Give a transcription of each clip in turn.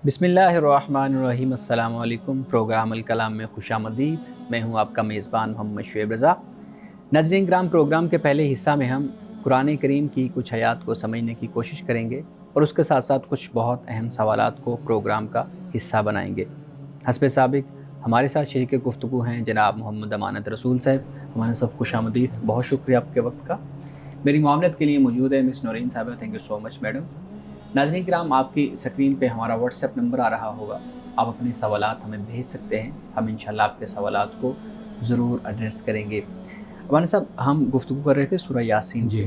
بسم اللہ الرحمن الرحیم۔ السلام علیکم۔ پروگرام الکلام میں خوش آمدید۔ میں ہوں آپ کا میزبان محمد شعیب رضا۔ ناظرین کرام، پروگرام کے پہلے حصہ میں ہم قرآن کریم کی کچھ آیات کو سمجھنے کی کوشش کریں گے اور اس کے ساتھ ساتھ کچھ بہت اہم سوالات کو پروگرام کا حصہ بنائیں گے۔ حسب سابق ہمارے ساتھ شریک گفتگو ہیں جناب محمد امانت رسول صاحب۔ ہمارے سب خوش آمدید، بہت شکریہ آپ کے وقت کا۔ میری معاونت کے لیے موجود ہے مس نورین صاحبہ۔ Thank you so much madam. ناظرین کرام، آپ کی اسکرین پہ ہمارا واٹس ایپ نمبر آ رہا ہوگا، آپ اپنے سوالات ہمیں بھیج سکتے ہیں، ہم انشاءاللہ آپ کے سوالات کو ضرور ایڈریس کریں گے۔ مولانا صاحب، ہم گفتگو کر رہے تھے سورہ یاسین جی،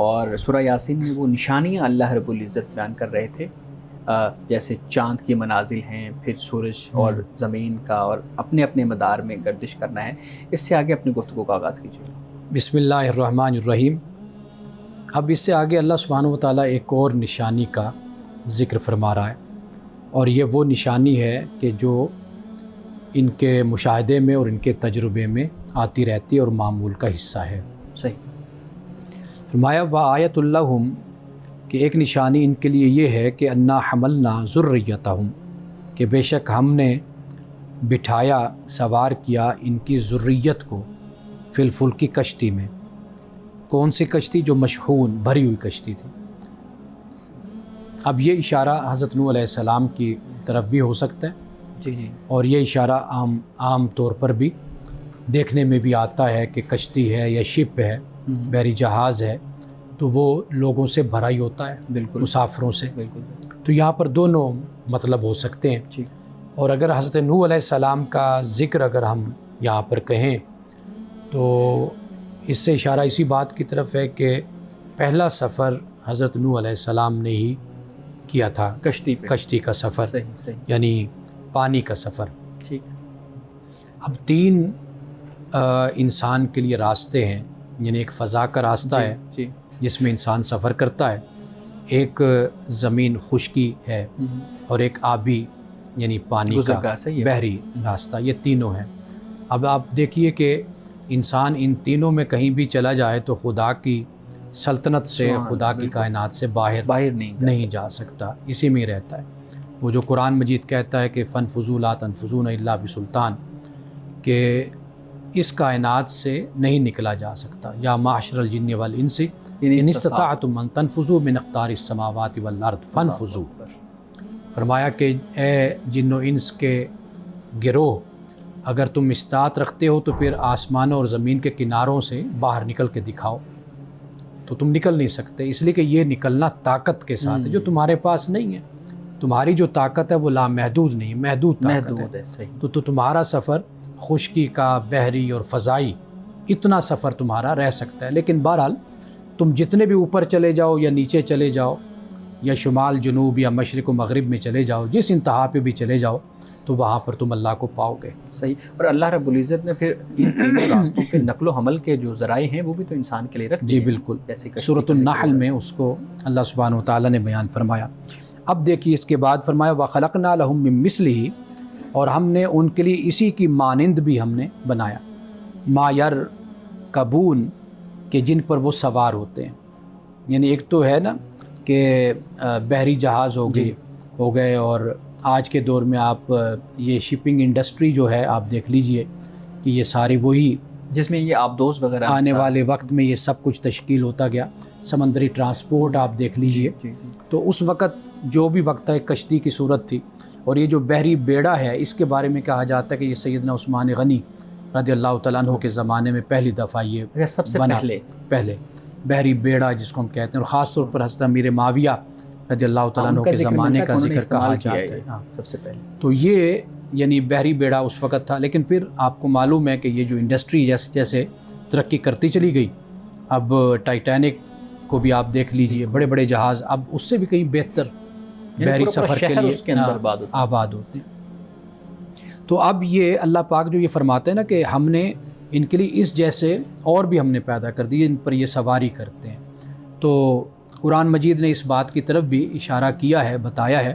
اور سورہ یاسین میں وہ نشانیاں اللہ رب العزت بیان کر رہے تھے، جیسے چاند کی منازل ہیں، پھر سورج اور زمین کا، اور اپنے اپنے مدار میں گردش کرنا ہے۔ اس سے آگے اپنی گفتگو کا آغاز کیجیے۔ بسم اللہ الرحمن الرحیم۔ اب اس سے آگے اللہ سبحانہ و تعالیٰ ایک اور نشانی کا ذکر فرما رہا ہے، اور یہ وہ نشانی ہے کہ جو ان کے مشاہدے میں اور ان کے تجربے میں آتی رہتی ہے اور معمول کا حصہ ہے۔ صحیح۔ فرمایا وآیۃ اللہم، کہ ایک نشانی ان کے لیے یہ ہے کہ انا حملنا ذریتہم، کہ بے شک ہم نے بٹھایا، سوار کیا ان کی ذریت کو فی الفلک کی کشتی میں۔ کون سی کشتی؟ جو مشحون، بھری ہوئی کشتی تھی۔ اب یہ اشارہ حضرت نوح علیہ السلام کی طرف بھی ہو سکتا ہے، جی، اور یہ اشارہ عام طور پر بھی دیکھنے میں بھی آتا ہے کہ کشتی ہے یا شپ ہے، بحری جہاز ہے، تو وہ لوگوں سے بھرا ہی ہوتا ہے، بالکل، مسافروں سے۔ بالکل۔ تو یہاں پر دونوں مطلب ہو سکتے ہیں۔ جی، اور اگر حضرت نوح علیہ السلام کا ذکر اگر ہم یہاں پر کہیں تو اس سے اشارہ اسی بات کی طرف ہے کہ پہلا سفر حضرت نوح علیہ السلام نے ہی کیا تھا، کشتی کا سفر، صحیح۔ یعنی پانی کا سفر۔ ٹھیک۔ اب تین انسان کے لیے راستے ہیں، یعنی ایک فضا کا راستہ ہے جی، جس میں انسان سفر کرتا ہے، ایک زمین خشکی ہے، اور ایک آبی یعنی پانی کا بحری راستہ۔ یہ تینوں ہیں۔ اب آپ دیکھیے کہ انسان ان تینوں میں کہیں بھی چلا جائے تو خدا کی سلطنت سے، خدا کی کائنات سے باہر نہیں جا سکتا، اسی میں رہتا ہے۔ وہ جو قرآن مجید کہتا ہے کہ فَانفُذُوا لَا تَنفُذُونَ إِلَّا بِسُلْطَان، کہ اس کائنات سے نہیں نکلا جا سکتا۔ یا معشر الجن والانس ان استطعتم ان تنفذوا من اقطار السماوات والارض فانفذوا۔ فرمایا کہ اے جن و انس کے گروہ، اگر تم استطاعت رکھتے ہو تو پھر آسمانوں اور زمین کے کناروں سے باہر نکل کے دکھاؤ۔ تو تم نکل نہیں سکتے، اس لیے کہ یہ نکلنا طاقت کے ساتھ ہے جو تمہارے پاس نہیں ہے۔ تمہاری جو طاقت ہے وہ لامحدود نہیں، محدود طاقت ہے۔ تو تمہارا سفر خشکی کا، بحری اور فضائی، اتنا سفر تمہارا رہ سکتا ہے۔ لیکن بہرحال تم جتنے بھی اوپر چلے جاؤ یا نیچے چلے جاؤ یا شمال جنوب یا مشرق و مغرب میں چلے جاؤ، جس انتہا پہ بھی چلے جاؤ تو وہاں پر تم اللہ کو پاؤ گے۔ صحیح۔ اور اللہ رب العزت نے پھر ان تینوں راستوں کے نقل و حمل کے جو ذرائع ہیں وہ بھی تو انسان کے لیے رکھ دیے۔ جی بالکل، سورۃ النحل میں اس کو اللہ سبحانہ و تعالیٰ نے بیان فرمایا۔ اب دیکھیے اس کے بعد فرمایا وَخَلَقْنَا لَهُم مِّن مِّثْلِهِ، اور ہم نے ان کے لیے اسی کی مانند بھی ہم نے بنایا، مَا يَرْكَبُونَ، کہ جن پر وہ سوار ہوتے ہیں۔ یعنی ایک تو ہے نا کہ بحری جہاز ہو گئے، اور آج کے دور میں آپ یہ شپنگ انڈسٹری جو ہے آپ دیکھ لیجئے کہ یہ ساری وہی جس میں یہ آبدوز وغیرہ آنے والے وقت میں یہ سب کچھ تشکیل ہوتا گیا۔ سمندری ٹرانسپورٹ آپ دیکھ لیجئے، تو اس وقت جو بھی وقت ہے کشتی کی صورت تھی۔ اور یہ جو بحری بیڑا ہے اس کے بارے میں کہا جاتا ہے کہ یہ سیدنا عثمان غنی رضی اللہ تعالیٰ عنہ کے زمانے میں پہلی دفعہ یہ سب سے پہلے بحری بیڑا جس کو ہم کہتے ہیں، اور خاص طور پر حضرت امیر معاویہ رضی اللہ تعالیٰ عنہ کے زمانے کا ذکر کہا جاتا ہے سب سے پہلے۔ تو یہ یعنی بحری بیڑا اس وقت تھا، لیکن پھر آپ کو معلوم ہے کہ یہ جو انڈسٹری جیسے جیسے ترقی کرتی چلی گئی، اب ٹائٹینک کو بھی آپ دیکھ لیجئے، بڑے بڑے جہاز اب اس سے بھی کہیں بہتر بحری سفر کے لیے آباد ہوتے ہیں۔ تو اب یہ اللہ پاک جو یہ فرماتے ہیں نا کہ ہم نے ان کے لیے اس جیسے اور بھی ہم نے پیدا کر دی، ان پر یہ سواری کرتے ہیں۔ تو قرآن مجید نے اس بات کی طرف بھی اشارہ کیا ہے، بتایا ہے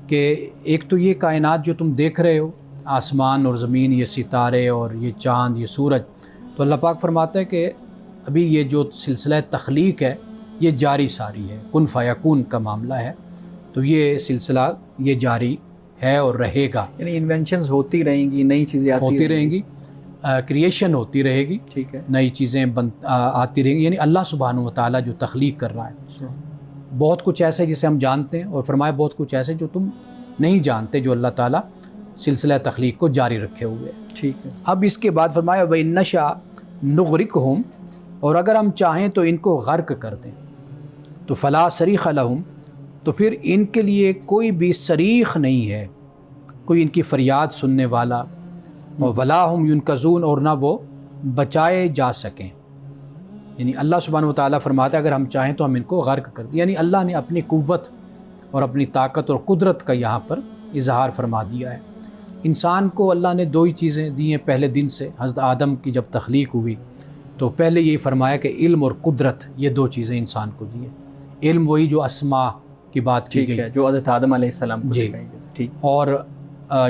کہ ایک تو یہ کائنات جو تم دیکھ رہے ہو، آسمان اور زمین، یہ ستارے اور یہ چاند، یہ سورج، تو اللہ پاک فرماتا ہے کہ ابھی یہ جو سلسلہ تخلیق ہے یہ جاری ساری ہے، کن فیکون کا معاملہ ہے، تو یہ سلسلہ یہ جاری ہے اور رہے گا. یعنی انوینشنز ہوتی رہیں گی, نئی چیزیں ہوتی رہیں گی, کریشن ہوتی رہے گی, ٹھیک ہے, نئی چیزیں آتی رہیں گی. یعنی اللہ سبحانہ و تعالیٰ جو تخلیق کر رہا ہے, بہت کچھ ایسے جسے ہم جانتے ہیں, اور فرمایا بہت کچھ ایسے جو تم نہیں جانتے, جو اللہ تعالیٰ سلسلہ تخلیق کو جاری رکھے ہوئے ہیں. ٹھیک ہے. اب اس کے بعد فرمایا وَإِن نَشَأْ نُغْرِقْهُمْ, اور اگر ہم چاہیں تو ان کو غرق کر دیں, تو فَلَا صَرِيخَ لَهُمْ, تو پھر ان کے لیے کوئی بھی صریخ نہیں ہے, کوئی ان کی فریاد سننے والا, اور وَلَا هُمْ يُنْقَذُونَ, اور نہ وہ بچائے جا سکیں. یعنی اللہ سبحانہ و تعالیٰ فرماتا ہے اگر ہم چاہیں تو ہم ان کو غرق کر دیں. یعنی اللہ نے اپنی قوت اور اپنی طاقت اور قدرت کا یہاں پر اظہار فرما دیا ہے. انسان کو اللہ نے دو ہی چیزیں دی ہیں پہلے دن سے. حضرت آدم کی جب تخلیق ہوئی تو پہلے یہی فرمایا کہ علم اور قدرت, یہ دو چیزیں انسان کو دی ہیں. علم وہی جو اسماء کی بات کی گئی, جو حضرت آدم علیہ السلام کو سکھائی گئی, ٹھیک, اور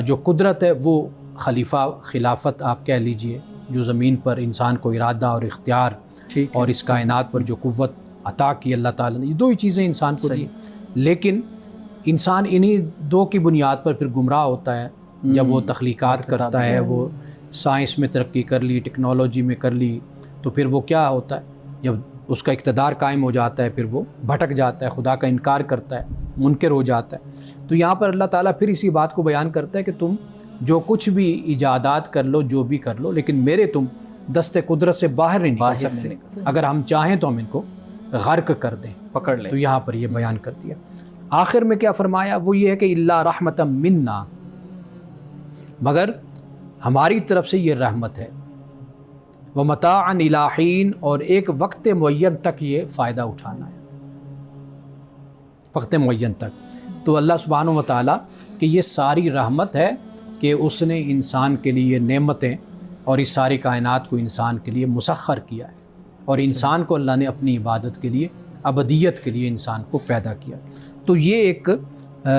جو قدرت ہے وہ خلافت آپ کہہ لیجئے, جو زمین پر انسان کو ارادہ اور اختیار اور اس کائنات پر جو قوت عطا کی اللہ تعالیٰ نے, یہ دو ہی چیزیں انسان کو دی. لیکن انسان انہی دو کی بنیاد پر پھر گمراہ ہوتا ہے. جب وہ تخلیقات کرتا ہے, وہ سائنس میں ترقی کر لی, ٹیکنالوجی میں کر لی, تو پھر وہ کیا ہوتا ہے, جب اس کا اقتدار قائم ہو جاتا ہے پھر وہ بھٹک جاتا ہے, خدا کا انکار کرتا ہے, منکر ہو جاتا ہے. تو یہاں پر اللہ تعالیٰ پھر اسی بات کو بیان کرتا ہے کہ تم جو کچھ بھی ایجادات کر لو, جو بھی کر لو, لیکن میرے تم دست قدرت سے باہر نہیں نکل سکتے. اگر ہم چاہیں تو ہم ان کو غرق کر دیں, پکڑ لیں. تو یہاں پر یہ بیان کر دیا. آخر میں کیا فرمایا, وہ یہ ہے کہ اللہ رحمت منا, مگر ہماری طرف سے یہ رحمت ہے, ومتاعا الی حین, اور ایک وقت معین تک یہ فائدہ اٹھانا ہے, وقت معین تک. تو اللہ سبحانہ و تعالیٰ کہ یہ ساری رحمت ہے کہ اس نے انسان کے لیے نعمتیں اور اس ساری کائنات کو انسان کے لیے مسخر کیا ہے, اور انسان کو اللہ نے اپنی عبادت کے لیے, ابدیت کے لیے انسان کو پیدا کیا. تو یہ ایک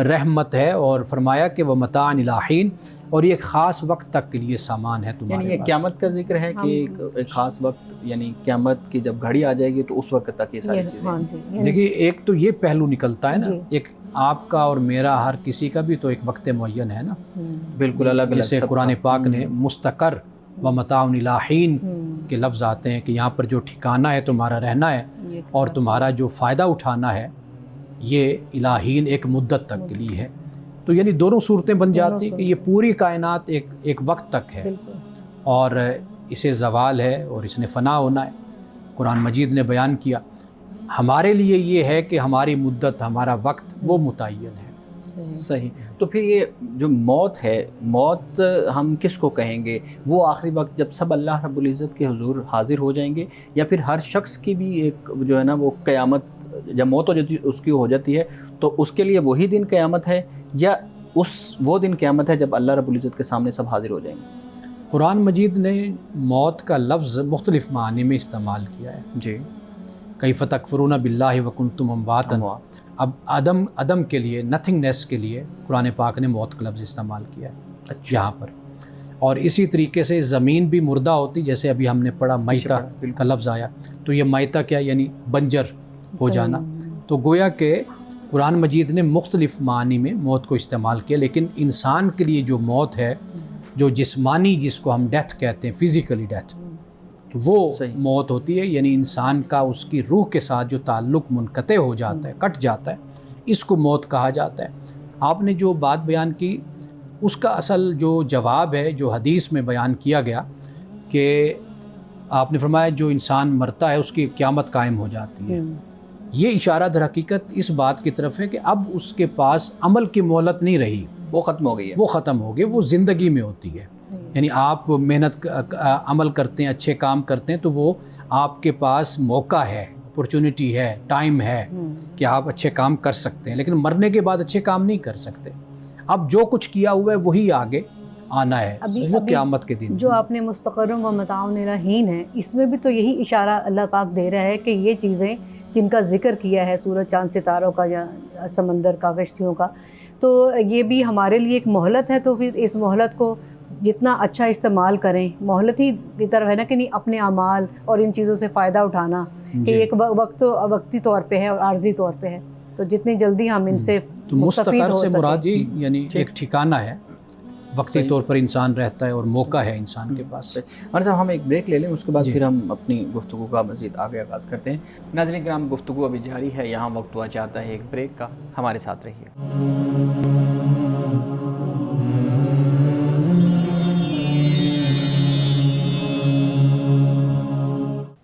رحمت ہے, اور فرمایا کہ وہ متاع الی حین, اور یہ ایک خاص وقت تک کے لیے سامان ہے تمہارے پاس. یعنی قیامت کا ذکر ہے کہ ایک خاص وقت, یعنی قیامت کی جب گھڑی آ جائے گی تو اس وقت تک یہ ساری چیزیں. دیکھیے ایک تو یہ پہلو نکلتا ہے نا, ایک آپ کا اور میرا, ہر کسی کا بھی تو ایک وقت معین ہے نا, بالکل الگ الگ. جیسے قرآن پاک نے مستقر و متاع الی حین کے لفظ آتے ہیں کہ یہاں پر جو ٹھکانہ ہے تمہارا رہنا ہے, اور تمہارا جو فائدہ اٹھانا ہے یہ الی حین, ایک مدت تک کے لیے ہے. تو یعنی دونوں صورتیں بن جاتی کہ یہ پوری کائنات ایک وقت تک ہے, اور اسے زوال ہے اور اس نے فنا ہونا ہے. قرآن مجید نے بیان کیا. ہمارے لیے یہ ہے کہ ہماری مدت, ہمارا وقت وہ متعین ہے. صحیح. تو پھر یہ جو موت ہے, موت ہم کس کو کہیں گے؟ وہ آخری وقت جب سب اللہ رب العزت کے حضور حاضر ہو جائیں گے, یا پھر ہر شخص کی بھی ایک جو ہے نا وہ قیامت, جب موت ہو جاتی اس کی ہو جاتی ہے تو اس کے لیے وہی دن قیامت ہے, یا وہ دن قیامت ہے جب اللہ رب العزت کے سامنے سب حاضر ہو جائیں گے؟ قرآن مجید نے موت کا لفظ مختلف معنی میں استعمال کیا ہے. جی. کیف تکفرون باللہ وکنتم امواتا, اب عدم کے لیے, نتھنگنیس کے لیے قرآن پاک نے موت کا لفظ استعمال کیا ہے یہاں پر. اور اسی طریقے سے زمین بھی مردہ ہوتی, جیسے ابھی ہم نے پڑھا میتہ کا لفظ آیا, تو یہ میتہ کیا, یعنی بنجر ہو جانا. تو گویا کہ قرآن مجید نے مختلف معنی میں موت کو استعمال کیا, لیکن انسان کے لیے جو موت ہے, جو جسمانی, جس کو ہم ڈیتھ کہتے ہیں, فزیکلی ڈیتھ, تو وہ موت ہوتی ہے. یعنی انسان کا اس کی روح کے ساتھ جو تعلق منقطع ہو جاتا ہے, کٹ جاتا ہے, اس کو موت کہا جاتا ہے. آپ نے جو بات بیان کی اس کا اصل جو جواب ہے جو حدیث میں بیان کیا گیا, کہ آپ نے فرمایا جو انسان مرتا ہے اس کی قیامت قائم ہو جاتی ہے. یہ اشارہ در حقیقت اس بات کی طرف ہے کہ اب اس کے پاس عمل کی مہلت نہیں رہی, وہ ختم ہو گئی ہے, وہ ختم ہو گئی, وہ زندگی میں ہوتی ہے. یعنی آپ محنت عمل کرتے ہیں, اچھے کام کرتے ہیں, تو وہ آپ کے پاس موقع ہے, اپرچونٹی ہے, ٹائم ہے کہ آپ اچھے کام کر سکتے ہیں, لیکن مرنے کے بعد اچھے کام نہیں کر سکتے. اب جو کچھ کیا ہوا ہے وہی آگے آنا ہے, وہ قیامت کے دن. جو آپ نے مستقر و متاع الی حین ہے, اس میں بھی تو یہی اشارہ اللہ پاک دے رہا ہے کہ یہ چیزیں جن کا ذکر کیا ہے, سورج چاند ستاروں کا یا سمندر کا, کشتیوں کا, تو یہ بھی ہمارے لیے ایک مہلت ہے. تو پھر اس مہلت کو جتنا اچھا استعمال کریں, مہلت ہی کی طرف ہے نا, کہ نہیں اپنے اعمال اور ان چیزوں سے فائدہ اٹھانا, کہ ایک وقتی طور پہ ہے اور عارضی طور پہ ہے. تو جتنی جلدی ہم ان سے تو مستقر سے مراد یہ یعنی ایک ٹھکانہ ہے، وقتی طور پر انسان رہتا ہے اور موقع ہے انسان کے پاس۔ ہمارے صاحب ہم ایک بریک لے لیں، اس کے بعد پھر ہم اپنی گفتگو کا مزید آگے آغاز کرتے ہیں۔ ناظرین کرام، گفتگو ابھی جاری ہے، یہاں وقت ہوا چاہتا ہے ایک بریک کا، ہمارے ساتھ رہیے۔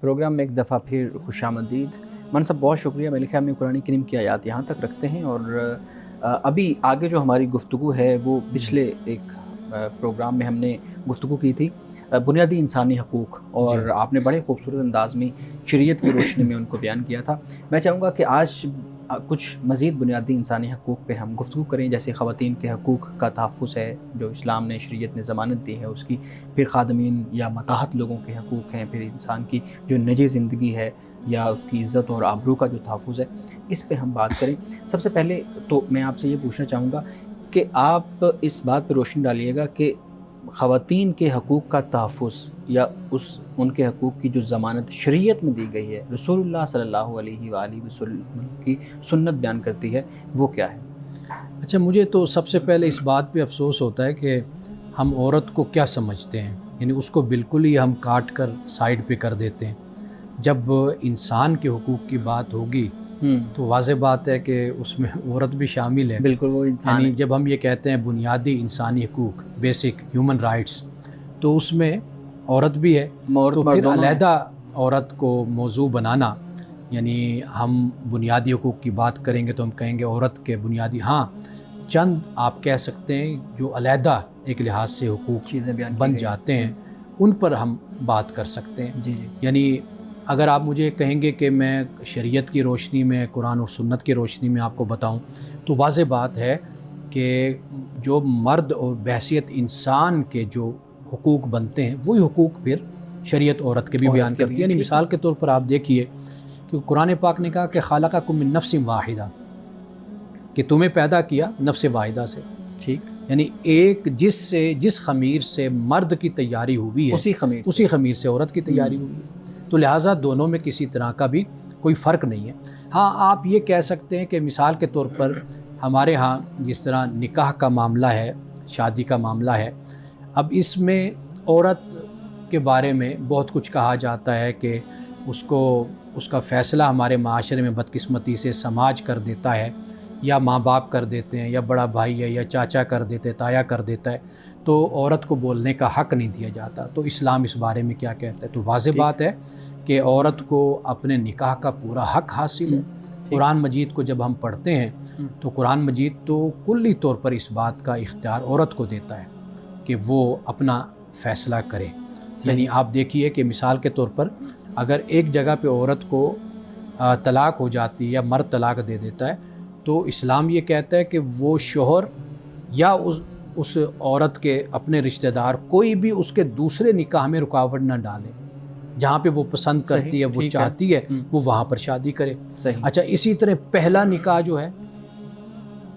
پروگرام میں ایک دفعہ پھر خوش آمدید۔ من صاحب بہت شکریہ، میرے خیال میں قرآن کریم کی آیات یہاں تک رکھتے ہیں، اور ابھی آگے جو ہماری گفتگو ہے وہ پچھلے ایک پروگرام میں ہم نے گفتگو کی تھی بنیادی انسانی حقوق، اور آپ نے بڑے خوبصورت انداز میں شریعت کی روشنی میں ان کو بیان کیا تھا۔ میں چاہوں گا کہ آج کچھ مزید بنیادی انسانی حقوق پہ ہم گفتگو کریں، جیسے خواتین کے حقوق کا تحفظ ہے جو اسلام نے، شریعت نے ضمانت دی ہے اس کی، پھر خادمین یا متاحت لوگوں کے حقوق ہیں، پھر انسان کی جو نجی زندگی ہے یا اس کی عزت اور آبرو کا جو تحفظ ہے، اس پہ ہم بات کریں۔ سب سے پہلے تو میں آپ سے یہ پوچھنا چاہوں گا کہ آپ اس بات پہ روشنی ڈالیے گا کہ خواتین کے حقوق کا تحفظ یا ان کے حقوق کی جو ضمانت شریعت میں دی گئی ہے، رسول اللہ صلی اللہ علیہ وآلہ وسلم کی سنت بیان کرتی ہے، وہ کیا ہے؟ اچھا، مجھے تو سب سے پہلے اس بات پہ افسوس ہوتا ہے کہ ہم عورت کو کیا سمجھتے ہیں، یعنی اس کو بالکل ہی ہم کاٹ کر سائیڈ پہ کر دیتے ہیں۔ جب انسان کے حقوق کی بات ہوگی تو واضح بات ہے کہ اس میں عورت بھی شامل ہے۔ بالکل، وہ انسان یعنی جب ہم یہ کہتے ہیں بنیادی انسانی حقوق، بیسک ہیومن رائٹس، تو اس میں عورت بھی ہے، تو پھر علیحدہ عورت کو موضوع بنانا، یعنی ہم بنیادی حقوق کی بات کریں گے تو ہم کہیں گے عورت کے بنیادی، ہاں چند آپ کہہ سکتے ہیں جو علیحدہ ایک لحاظ سے حقوق چیزیں بن جاتے ہیں، ان پر ہم بات کر سکتے ہیں۔ جی۔ یعنی اگر آپ مجھے کہیں گے کہ میں شریعت کی روشنی میں، قرآن اور سنت کی روشنی میں آپ کو بتاؤں، تو واضح بات ہے کہ جو مرد اور بحیثیت انسان کے جو حقوق بنتے ہیں وہی حقوق پھر شریعت عورت کے بھی بیان کرتی ہے۔ یعنی مثال کے طور پر آپ دیکھیے کہ قرآن پاک نے کہا کہ خالقکم من نفس واحدہ، کہ تمہیں پیدا کیا نفس واحدہ سے، ٹھیک، یعنی ایک جس خمیر سے مرد کی تیاری ہوئی ہے اسی خمیر سے عورت کی تیاری ہوئی ہے، تو لہٰذا دونوں میں کسی طرح کا بھی کوئی فرق نہیں ہے۔ ہاں آپ یہ کہہ سکتے ہیں کہ مثال کے طور پر ہمارے ہاں جس طرح نکاح کا معاملہ ہے، شادی کا معاملہ ہے، اب اس میں عورت کے بارے میں بہت کچھ کہا جاتا ہے کہ اس کا فیصلہ ہمارے معاشرے میں بدقسمتی سے سماج کر دیتا ہے، یا ماں باپ کر دیتے ہیں، یا بڑا بھائی ہے یا چاچا کر دیتے، تایا کر دیتا ہے، تو عورت کو بولنے کا حق نہیں دیا جاتا۔ تو اسلام اس بارے میں کیا کہتا ہے؟ تو واضح بات ہے کہ عورت کو اپنے نکاح کا پورا حق حاصل ہے۔ قرآن مجید کو جب ہم پڑھتے ہیں تو قرآن مجید تو کلی طور پر اس بات کا اختیار عورت کو دیتا ہے کہ وہ اپنا فیصلہ کرے۔ یعنی آپ دیکھیے کہ مثال کے طور پر اگر ایک جگہ پہ عورت کو طلاق ہو جاتی ہے یا مرد طلاق دے دیتا ہے، تو اسلام یہ کہتا ہے کہ وہ شوہر یا اس عورت کے اپنے رشتہ دار کوئی بھی اس کے دوسرے نکاح میں رکاوٹ نہ ڈالے، جہاں پہ وہ پسند کرتی ہے، وہ چاہتی ہے، وہ وہاں پر شادی کرے۔ اچھا، اسی طرح پہلا نکاح جو ہے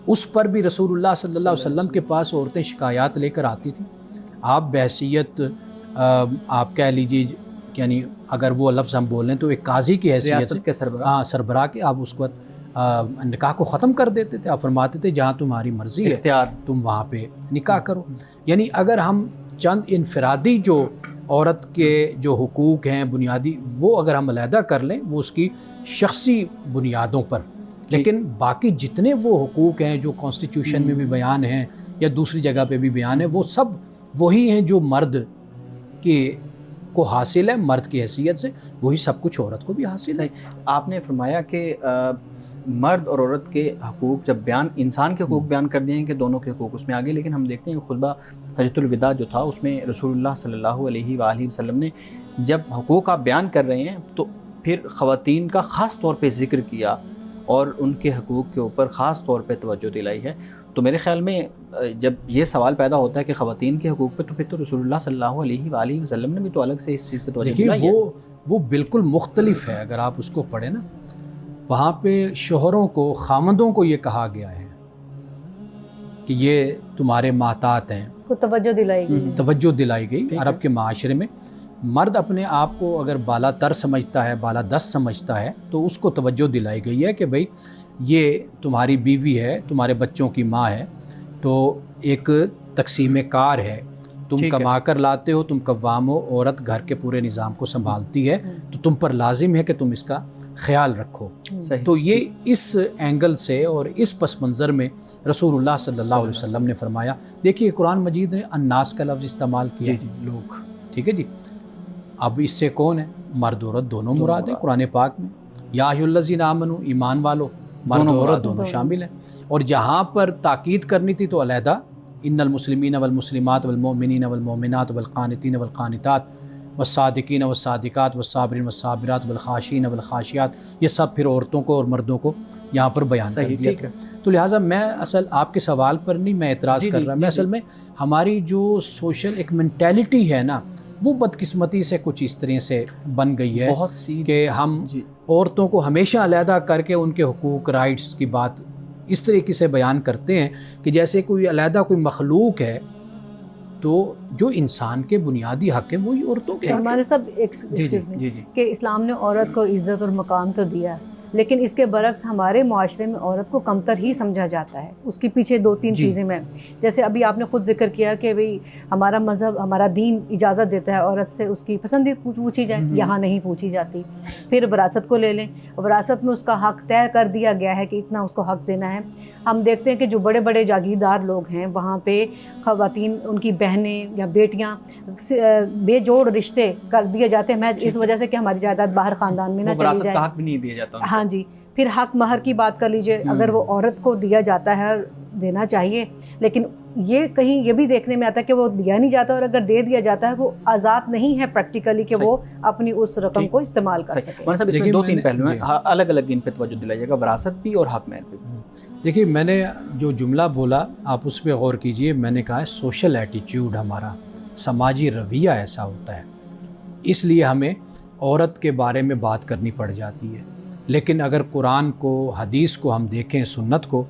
اس پر بھی رسول اللہ صلی اللہ علیہ وسلم کے پاس عورتیں شکایات لے کر آتی تھیں۔ آپ بحیثیت آپ کہہ لیجیے، یعنی اگر وہ لفظ ہم بول لیں تو ایک قاضی کی حیثیت سے، سربراہ کے، آپ اس کو نکاح کو ختم کر دیتے تھے۔ آپ فرماتے تھے جہاں تمہاری مرضی ہے تم وہاں پہ نکاح کرو۔ یعنی اگر ہم چند انفرادی جو عورت کے جو حقوق ہیں بنیادی، وہ اگر ہم علیحدہ کر لیں، وہ اس کی شخصی بنیادوں پر، لیکن باقی جتنے وہ حقوق ہیں جو کانسٹیٹیوشن میں بھی بیان ہیں یا دوسری جگہ پہ بھی بیان ہے، وہ سب وہی ہیں جو مرد کو حاصل ہے، مرد کی حیثیت سے وہی سب کچھ عورت کو بھی حاصل ہے۔ آپ نے فرمایا کہ مرد اور عورت کے حقوق جب انسان کے حقوق بیان کر دیے ہیں کہ دونوں کے حقوق اس میں آگے، لیکن ہم دیکھتے ہیں خطبہ حجۃ الوداع جو تھا اس میں رسول اللہ صلی اللہ علیہ وآلہ وسلم نے جب حقوق آپ بیان کر رہے ہیں تو پھر خواتین کا خاص طور پہ ذکر کیا اور ان کے حقوق کے اوپر خاص طور پہ توجہ دلائی ہے۔ تو میرے خیال میں جب یہ سوال پیدا ہوتا ہے کہ خواتین کے حقوق پہ، تو پھر تو رسول اللہ صلی اللہ علیہ وآلہ وسلم نے بھی تو الگ سے اس چیز پہ توجہ دلائی ہے۔ وہ بالکل مختلف ہے۔ اگر آپ اس کو پڑھیں نا، وہاں پہ شوہروں کو، خامندوں کو یہ کہا گیا ہے کہ یہ تمہارے محتاط ہیں، کو توجہ دلائی گئی۔ عرب کے معاشرے میں مرد اپنے آپ کو اگر بالا تر سمجھتا ہے، بالا دست سمجھتا ہے، تو اس کو توجہ دلائی گئی ہے کہ بھئی یہ تمہاری بیوی ہے، تمہارے بچوں کی ماں ہے، تو ایک تقسیم کار ہے، تم کما کر لاتے ہو، تم قوام ہو، عورت گھر کے پورے نظام کو سنبھالتی ہے، تو تم پر لازم ہے کہ تم اس کا خیال رکھو۔ تو یہ اس اینگل سے اور اس پس منظر میں رسول اللہ صلی اللہ علیہ وسلم نے فرمایا۔ دیکھیے قرآن مجید نے الناس کا لفظ استعمال کیا، لوگ، ٹھیک ہے جی۔ اب اس سے کون ہے؟ مرد عورت دونوں مراد ہیں قرآن پاک میں، یا ایھا الذین آمنوا، ایمان والو، مرد عورت دونوں شامل ہیں۔ اور جہاں پر تاکید کرنی تھی تو علیحدہ ان المسلمین والمسلمات والمؤمنین والمؤمنات والقانتین والقانتات والصادقین والصادقات والصابرین والصابرات والخاشعین والخاشعات، یہ سب پھر عورتوں کو اور مردوں کو یہاں پر بیان کر دیا۔ تو لہٰذا میں اصل آپ کے سوال پر نہیں میں اعتراض کر رہا، میں اصل میں ہماری جو سوشل ایک مینٹیلٹی ہے نا، وہ بدقسمتی سے کچھ اس طرح سے بن گئی ہے بہت سی کہ ہم عورتوں کو ہمیشہ علیحدہ کر کے ان کے حقوق رائٹس کی بات اس طریقے سے بیان کرتے ہیں کہ جیسے کوئی علیحدہ کوئی مخلوق ہے، تو جو انسان کے بنیادی حق ہیں وہی عورتوں کے ہمارے سب کہ اسلام نے عورت کو عزت اور مقام تو دیا، لیکن اس کے برعکس ہمارے معاشرے میں عورت کو کمتر ہی سمجھا جاتا ہے۔ اس کے پیچھے دو تین چیزیں میں، جیسے ابھی آپ نے خود ذکر کیا کہ بھئی ہمارا مذہب، ہمارا دین اجازت دیتا ہے عورت سے اس کی پسند پوچھی جائے، یہاں نہیں پوچھی جاتی۔ پھر وراثت کو لے لیں، وراثت میں اس کا حق طے کر دیا گیا ہے کہ اتنا اس کو حق دینا ہے۔ ہم دیکھتے ہیں کہ جو بڑے بڑے جاگیردار لوگ ہیں وہاں پہ خواتین، ان کی بہنیں یا بیٹیاں بے جوڑ رشتے کر دیے جاتے ہیں محض اس وجہ سے کہ ہماری جائیداد باہر خاندان میں نہ چلی جائے، وراثت کا حق بھی نہیں دیا جاتا۔ ہاں جی۔ پھر حق مہر کی بات کر لیجئے، اگر وہ عورت کو دیا جاتا ہے، دینا چاہیے، لیکن یہ کہیں یہ بھی دیکھنے میں آتا ہے کہ وہ دیا نہیں جاتا، اور اگر دے دیا جاتا ہے وہ آزاد نہیں ہے پریکٹیکلی کہ وہ اپنی اس رقم کو استعمال کر سکے۔ مولانا صاحب اس میں دو تین پہلو ہیں، الگ الگ ان پہ توجہ دلائیے گا، وراثت بھی اور حق مہر پہ بھی۔ دیکھیے میں نے جو جملہ بولا آپ اس پہ غور کیجئے، میں نے کہا ہے سوشل ایٹیچیوڈ، ہمارا سماجی رویہ ایسا ہوتا ہے، اس لیے ہمیں عورت کے بارے میں بات کرنی پڑ جاتی ہے۔ لیکن اگر قرآن کو، حدیث کو ہم دیکھیں، سنت کو،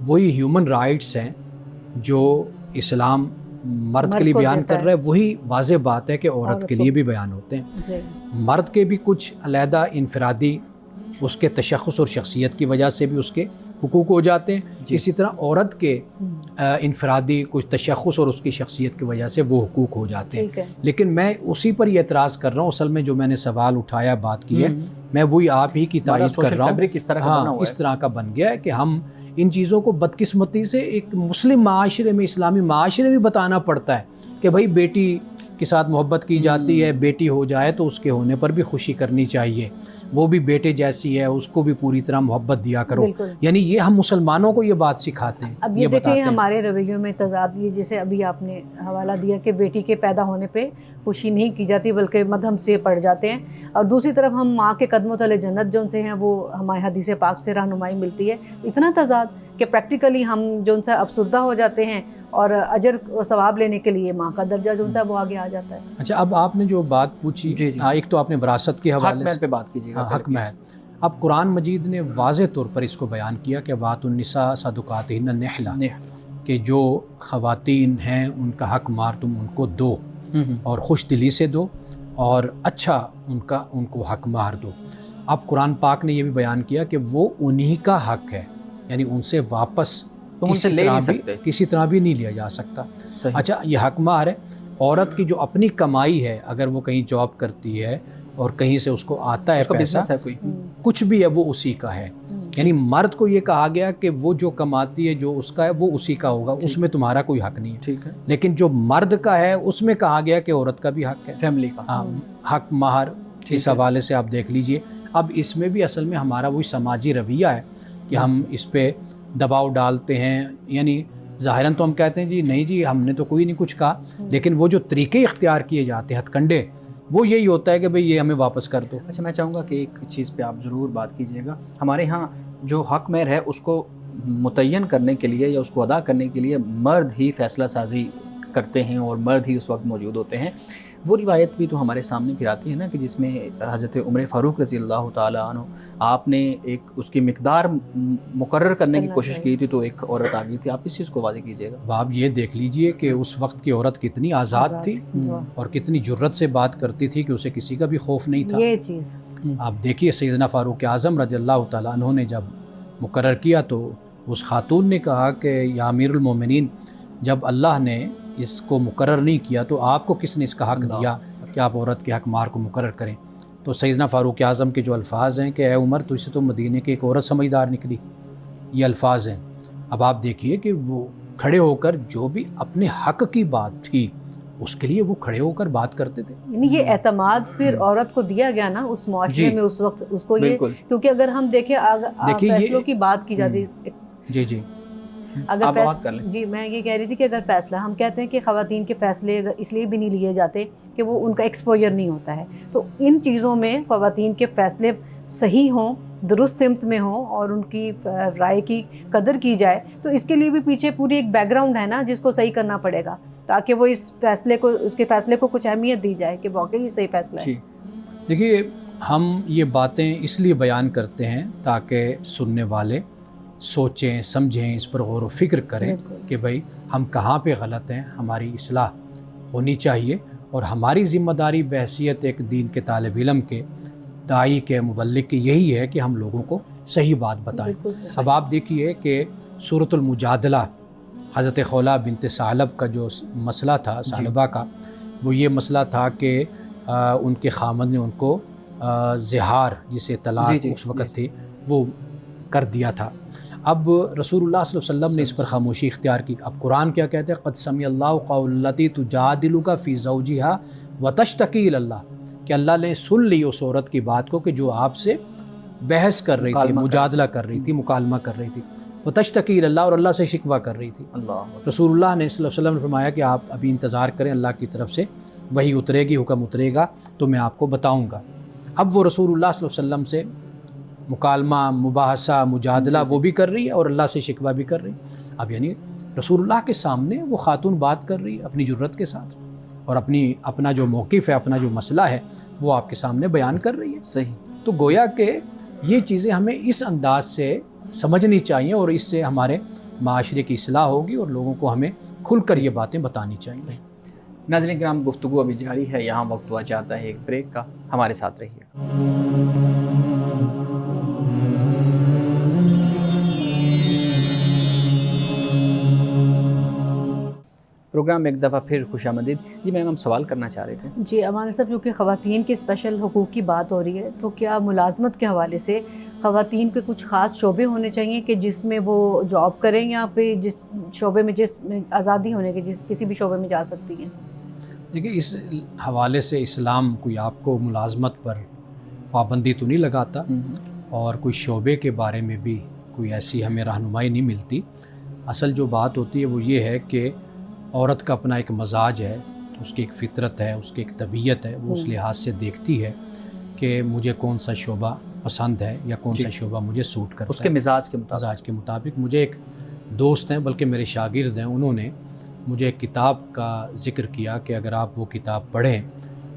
وہی ہیومن رائٹس ہیں جو اسلام مرد کے لیے بیان کر رہا ہے، وہی واضح بات ہے کہ عورت کے لیے بھی بیان ہوتے ہیں۔ مرد کے بھی کچھ علیحدہ انفرادی اس کے تشخص اور شخصیت کی وجہ سے بھی اس کے حقوق ہو جاتے ہیں، اسی طرح عورت کے انفرادی کچھ تشخص اور اس کی شخصیت کی وجہ سے وہ حقوق ہو جاتے ہیں۔ لیکن میں اسی پر یہ اعتراض کر رہا ہوں، اصل میں جو میں نے سوال اٹھایا، بات کی ہے، میں وہی آپ ہی کی تعریف کر رہا ہوں۔ ہاں، اس طرح کا بن گیا ہے کہ ہم ان چیزوں کو بدقسمتی سے ایک مسلم معاشرے میں، اسلامی معاشرے میں بتانا پڑتا ہے کہ بھائی بیٹی کے ساتھ محبت کی جاتی ہے، بیٹی ہو جائے تو اس کے ہونے پر بھی خوشی کرنی چاہیے، وہ بھی بیٹے جیسی ہے، اس کو بھی پوری طرح محبت دیا کرو۔ یعنی یہ ہم مسلمانوں کو یہ بات سکھاتے ہیں۔ اب یہ دیکھیں ہمارے رویوں میں تضاد، یہ جیسے ابھی آپ نے حوالہ دیا کہ بیٹی کے پیدا ہونے پہ خوشی نہیں کی جاتی بلکہ مدھم سے پڑ جاتے ہیں، اور دوسری طرف ہم ماں کے قدموں تلے جنت جو ان سے ہیں وہ ہمارے حدیث پاک سے رہنمائی ملتی ہے۔ اتنا تضاد کہ پریکٹیکلی ہم جو ان سے افسردہ ہو جاتے ہیں اور اجر و ثواب لینے کے لیے ماں کا درجہ جو ان سے وہ آگے آ جاتا ہے۔ اچھا، اب آپ نے جو بات پوچھی، ایک تو آپ نے وراثت کے حوالے سے پہ بات کیجیے گا، حق مہر۔ اب قرآن مجید نے واضح طور پر اس کو بیان کیا کہ وَآتُوا النِّسَاءَ صَدُقَاتِهِنَّ نِحْلَةً، کہ جو خواتین ہیں ان کا حق مہر تم ان کو دو، اور خوش دلی سے دو، اور اچھا ان کو حق مہر دو۔ اب قرآن پاک نے یہ بھی بیان کیا کہ وہ انہی کا حق ہے، یعنی ان سے واپس کسی طرح بھی نہیں لیا جا سکتا۔ اچھا، یہ حق مہر ہے۔ عورت کی جو اپنی کمائی ہے، اگر وہ کہیں جاب کرتی ہے اور کہیں سے اس کو آتا ہے پیسہ، کچھ بھی ہے، وہ اسی کا ہے۔ یعنی مرد کو یہ کہا گیا کہ وہ جو کماتی ہے، جو اس کا ہے، وہ اسی کا ہوگا، اس میں تمہارا کوئی حق نہیں ہے۔ لیکن جو مرد کا ہے اس میں کہا گیا کہ عورت کا بھی حق ہے، فیملی کا حق مہر۔ اس حوالے سے آپ دیکھ لیجئے۔ اب اس میں بھی اصل میں ہمارا وہی سماجی رویہ ہے کہ ہم اس پہ دباؤ ڈالتے ہیں، یعنی ظاہراً تو ہم کہتے ہیں جی نہیں جی ہم نے تو کوئی نہیں کچھ کہا، لیکن وہ جو طریقے اختیار کیے جاتے ہیں، ہتھ کنڈے، وہ یہی ہوتا ہے کہ بھئی یہ ہمیں واپس کر دو۔ اچھا، میں چاہوں گا کہ ایک چیز پہ آپ ضرور بات کیجیے گا۔ ہمارے ہاں جو حق مہر ہے اس کو متعین کرنے کے لیے یا اس کو ادا کرنے کے لیے مرد ہی فیصلہ سازی کرتے ہیں اور مرد ہی اس وقت موجود ہوتے ہیں۔ وہ روایت بھی تو ہمارے سامنے پھر آتی ہے نا کہ جس میں حضرت عمر فاروق رضی اللہ تعالیٰ عنہ، آپ نے ایک اس کی مقدار مقرر کرنے کی کوشش کی تھی تو ایک عورت آ گئی تھی۔ آپ اس چیز کو واضح کیجیے گا۔ اب آپ یہ دیکھ لیجئے کہ اس وقت کی عورت کتنی آزاد تھی اور کتنی جرت سے بات کرتی تھی کہ اسے کسی کا بھی خوف نہیں تھا۔ یہ چیز آپ دیکھیے سیدنا فاروق اعظم رضی اللہ تعالیٰ عنہ نے جب مقرر کیا تو اس خاتون نے کہا کہ یا امیر المومنین، جب اللہ نے اس کو مقرر نہیں کیا تو آپ کو کس نے اس کا حق دیا کہ آپ عورت کے حق مہر کو مقرر کریں؟ تو سیدنا فاروق اعظم کے جو الفاظ ہیں کہ اے عمر، تو اسے تو مدینے کی ایک عورت سمجھدار نکلی، یہ الفاظ ہیں۔ اب آپ دیکھیے کہ وہ کھڑے ہو کر جو بھی اپنے حق کی بات تھی اس کے لیے وہ کھڑے ہو کر بات کرتے تھے۔ یعنی یہ اعتماد پھر عورت کو دیا گیا نا اس معاشرے میں اس وقت اس کو، یہ کیونکہ اگر ہم دیکھیں فیصلوں کی بات کی جاتی، جی اگر جی میں یہ کہہ رہی تھی کہ اگر فیصلہ ہم کہتے ہیں کہ خواتین کے فیصلے اس لیے بھی نہیں لیے جاتے کہ وہ ان کا ایکسپوجر نہیں ہوتا ہے، تو ان چیزوں میں خواتین کے فیصلے صحیح ہوں، درست سمت میں ہوں اور ان کی رائے کی قدر کی جائے، تو اس کے لیے بھی پیچھے پوری ایک بیک گراؤنڈ ہے نا جس کو صحیح کرنا پڑے گا تاکہ وہ اس کے فیصلے کو کچھ اہمیت دی جائے کہ واقعی صحیح فیصلہ ہے۔ دیکھیے ہم یہ باتیں اس لیے بیان کرتے ہیں تاکہ سننے والے سوچیں سمجھیں، اس پر غور و فکر کریں کہ بھئی ہم کہاں پہ غلط ہیں، ہماری اصلاح ہونی چاہیے، اور ہماری ذمہ داری بحیثیت ایک دین کے طالب علم کے، داعی کے، مبلغ کی یہی ہے کہ ہم لوگوں کو صحیح بات بتائیں۔ اب آپ دیکھیے کہ سورۃ المجادلہ حضرت خولہ بنت ثعلب کا جو مسئلہ تھا، ثعلبہ کا، وہ یہ مسئلہ تھا کہ ان کے خامد نے ان کو زہار، جسے طلاق اس وقت تھی، وہ کر دیا تھا۔ اب رسول اللہ صلی اللہ علیہ وسلم نے اس پر خاموشی اختیار کی۔ اب قرآن کیا کہتے ہیں؟ قد سمع اللہ قول التی تجادلک فی زوجہا وتشتکی الی اللہ، کہ اللہ نے سن لی اس عورت کی بات کو کہ جو آپ سے بحث کر رہی تھی، مجادلہ کر رہی تھی، مکالمہ کر رہی تھی، وتشتکی الی اللہ، اور اللہ سے شکوہ کر رہی تھی۔ رسول اللہ نے صلی اللہ علیہ وسلم نے فرمایا کہ آپ ابھی انتظار کریں، اللہ کی طرف سے وہی اترے گی، حکم اترے گا تو میں آپ کو بتاؤں گا۔ اب وہ رسول اللہ صلی اللہ علیہ وسلم سے مکالمہ، مباحثہ، مجادلہ وہ بھی کر رہی ہے اور اللہ سے شکوہ بھی کر رہی ہے۔ اب یعنی رسول اللہ کے سامنے وہ خاتون بات کر رہی ہے اپنی جرت کے ساتھ، اور اپنا جو موقف ہے، اپنا جو مسئلہ ہے وہ آپ کے سامنے بیان کر رہی ہے۔ صحیح۔ تو گویا کہ یہ چیزیں ہمیں اس انداز سے سمجھنی چاہیے، اور اس سے ہمارے معاشرے کی اصلاح ہوگی اور لوگوں کو ہمیں کھل کر یہ باتیں بتانی چاہیے۔ ناظرین کرام، گفتگو ابھی جاری ہے، یہاں وقت ہوا چاہتا ہے ایک بریک کا، ہمارے ساتھ رہیے۔ پروگرام ایک دفعہ پھر خوش آمدید۔ جی میم، ہم سوال کرنا چاہ رہے تھے۔ جی امان صاحب، جو کہ خواتین کے اسپیشل حقوق کی بات ہو رہی ہے، تو کیا ملازمت کے حوالے سے خواتین کے کچھ خاص شعبے ہونے چاہیے کہ جس میں وہ جاب کریں، یا پھر جس شعبے میں جس میں آزادی ہونے کے کسی بھی شعبے میں جا سکتی ہیں؟ دیکھیے اس حوالے سے اسلام کوئی آپ کو ملازمت پر پابندی تو نہیں لگاتا، اور کوئی شعبے کے بارے میں بھی کوئی ایسی ہمیں رہنمائی نہیں ملتی۔ اصل جو بات ہوتی ہے وہ یہ ہے کہ عورت کا اپنا ایک مزاج ہے، اس کی ایک فطرت ہے، اس کی ایک طبیعت ہے، وہ اس لحاظ سے دیکھتی ہے کہ مجھے کون سا شعبہ پسند ہے یا کون سا شعبہ مجھے سوٹ کرتا ہے، اس کے مزاج کے مطابق۔ مجھے ایک دوست ہیں، بلکہ میرے شاگرد ہیں، انہوں نے مجھے ایک کتاب کا ذکر کیا کہ اگر آپ وہ کتاب پڑھیں،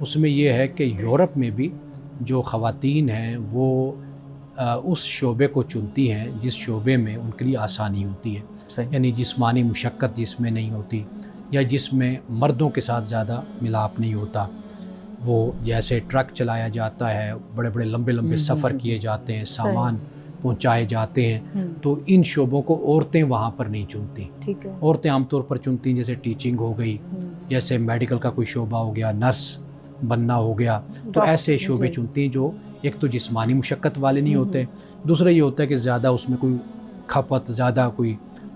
اس میں یہ ہے کہ یورپ میں بھی جو خواتین ہیں وہ اس شعبے کو چنتی ہیں جس شعبے میں ان کے لیے آسانی ہوتی ہے، یعنی جسمانی مشقت جس میں نہیں ہوتی، یا جس میں مردوں کے ساتھ زیادہ ملاپ نہیں ہوتا۔ وہ جیسے ٹرک چلایا جاتا ہے، بڑے بڑے لمبے لمبے سفر کیے جاتے ہیں، سامان پہنچائے جاتے ہیں، تو ان شعبوں کو عورتیں وہاں پر نہیں چنتی۔ عورتیں عام طور پر چنتی ہیں جیسے ٹیچنگ ہو گئی، جیسے میڈیکل کا کوئی شعبہ ہو گیا، نرس بننا ہو گیا، تو ایسے شعبے چنتی ہیں جو ایک تو جسمانی مشقت والے نہیں ہوتے، دوسرا یہ ہوتا ہے کہ زیادہ اس میں کوئی کھپت، زیادہ کوئی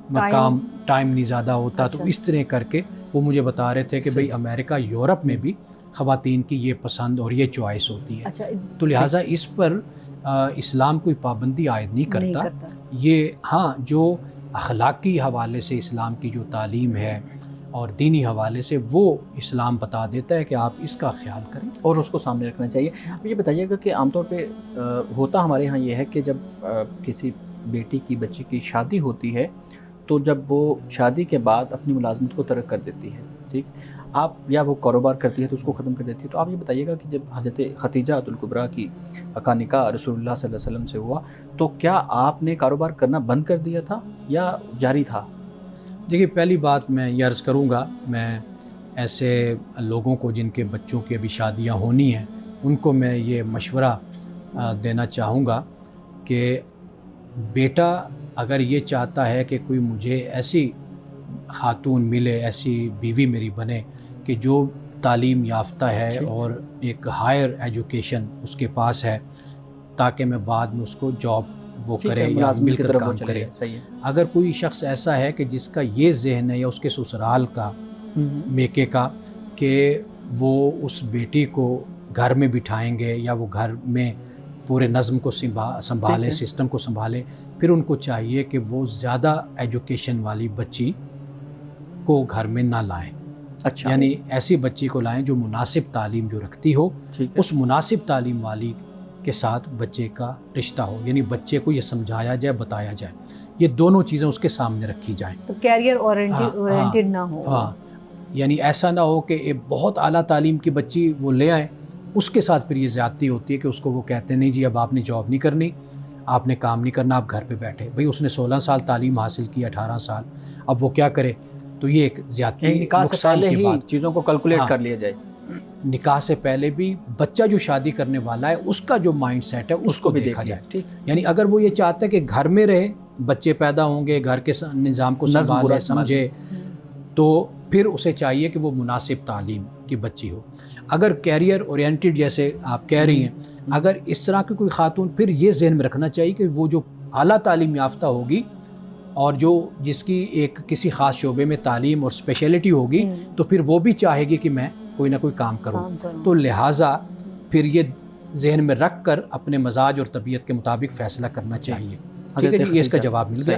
مقام، ٹائم نہیں زیادہ ہوتا۔ تو اس طرح کر کے وہ مجھے بتا رہے تھے کہ بھئی امریکہ، یورپ میں بھی خواتین کی یہ پسند اور یہ چوائس ہوتی ہے، تو لہٰذا اس پر اسلام کوئی پابندی عائد نہیں کرتا۔ یہ ہاں جو اخلاقی حوالے سے اسلام کی جو تعلیم ہے اور دینی حوالے سے وہ اسلام بتا دیتا ہے کہ آپ اس کا خیال کریں اور اس کو سامنے رکھنا چاہیے۔ یہ بتائیے گا کہ عام طور پہ ہوتا ہمارے ہاں یہ ہے کہ جب کسی بیٹی کی، بچی کی شادی ہوتی ہے تو جب وہ شادی کے بعد اپنی ملازمت کو ترک کر دیتی ہے، ٹھیک، آپ یا وہ کاروبار کرتی ہے تو اس کو ختم کر دیتی ہے، تو آپ یہ بتائیے گا کہ جب حضرت خدیجہ الکبریٰ کا نکاح رسول اللہ صلی اللہ علیہ وسلم سے ہوا تو کیا آپ نے کاروبار کرنا بند کر دیا تھا یا جاری تھا؟ دیکھیے پہلی بات میں یہ عرض کروں گا، میں ایسے لوگوں کو جن کے بچوں کی ابھی شادیاں ہونی ہیں ان کو میں یہ مشورہ دینا چاہوں گا کہ بیٹا اگر یہ چاہتا ہے کہ کوئی مجھے ایسی خاتون ملے، ایسی بیوی میری بنے کہ جو تعلیم یافتہ ہے اور ایک ہائر ایجوکیشن اس کے پاس ہے، تاکہ میں بعد میں اس کو جاب وہ کرے یا مل کر کام کرے. اگر کوئی شخص ایسا ہے کہ جس کا یہ ذہن ہے یا اس کے سسرال کا میکے کا کہ وہ اس بیٹی کو گھر میں بٹھائیں گے یا وہ گھر میں پورے نظم کو سنبھالیں، سسٹم کو سنبھالیں، پھر ان کو چاہیے کہ وہ زیادہ ایجوکیشن والی بچی کو گھر میں نہ لائیں. اچھا، یعنی ایسی بچی کو لائیں جو مناسب تعلیم جو رکھتی ہو، اس مناسب تعلیم والی کے ساتھ بچے کا رشتہ ہو. یعنی بچے کو یہ سمجھایا جائے، بتایا جائے، یہ دونوں چیزیں اس کے سامنے رکھی جائیں. تو کیریئر اورینٹڈ نہ ہو. ہاں، یعنی ایسا نہ ہو کہ ایک بہت اعلیٰ تعلیم کی بچی وہ لے آئیں، اس کے ساتھ پھر یہ زیادتی ہوتی ہے کہ اس کو وہ کہتے ہیں نہیں جی اب آپ نے جاب نہیں کرنی، آپ نے کام نہیں کرنا، آپ گھر پہ بیٹھے. بھئی اس نے 16 سال تعلیم حاصل کی، 18 سال، اب وہ کیا کرے؟ تو یہ ایک زیادتی، نکاح سے پہلے ہی چیزوں کو کیلکولیٹ کر لیا جائے. نکاح سے پہلے بھی بچہ جو شادی کرنے والا ہے اس کا جو مائنڈ سیٹ ہے اس کو بھی دیکھا جائے. یعنی اگر وہ یہ چاہتا ہے کہ گھر میں رہے، بچے پیدا ہوں گے، گھر کے نظام کو سنبھالے سمجھے، تو پھر اسے چاہیے کہ وہ مناسب تعلیم کی بچی ہو. اگر کیریئر اورینٹڈ جیسے آپ کہہ رہی ہیں، اگر اس طرح کی کوئی خاتون، پھر یہ ذہن میں رکھنا چاہیے کہ وہ جو اعلیٰ تعلیم یافتہ ہوگی اور جو جس کی ایک کسی خاص شعبے میں تعلیم اور اسپیشلٹی ہوگی، تو پھر وہ بھی چاہے گی کہ میں کوئی نہ کوئی کام کروں. تو لہٰذا پھر یہ ذہن میں رکھ کر اپنے مزاج اور طبیعت کے مطابق فیصلہ کرنا چاہیے. ٹھیک ہے جی، یہ اس کا جواب مل گیا.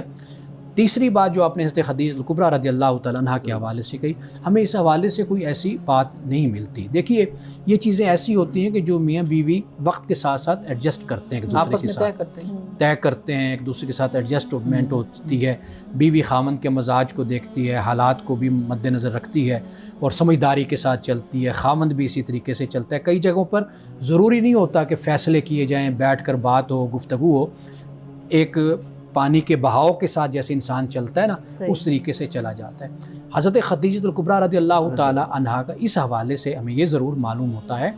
تیسری بات جو آپ نے حضرت خدیجہ الکبریٰ رضی اللہ تعالیٰ عنہا کے حوالے سے کہی، ہمیں اس حوالے سے کوئی ایسی بات نہیں ملتی. دیکھیے یہ چیزیں ایسی ہوتی ہیں کہ جو میاں بیوی وقت کے ساتھ ساتھ ایڈجسٹ کرتے ہیں، ایک دوسرے کے ساتھ طے کرتے ہیں، ایک دوسرے کے ساتھ ایڈجسٹمنٹ ہوتی ہے. بیوی خاوند کے مزاج کو دیکھتی ہے، حالات کو بھی مد نظر رکھتی ہے اور سمجھداری کے ساتھ چلتی ہے. خاوند بھی اسی طریقے سے چلتا ہے. کئی جگہوں پر ضروری نہیں ہوتا کہ فیصلے کیے جائیں، بیٹھ کر بات ہو، گفتگو ہو. ایک پانی کے بہاؤ کے ساتھ جیسے انسان چلتا ہے نا، اس طریقے سے چلا جاتا ہے. حضرت خدیجہ الکبریٰ رضی اللہ تعالیٰ عنہا کا اس حوالے سے ہمیں یہ ضرور معلوم ہوتا ہے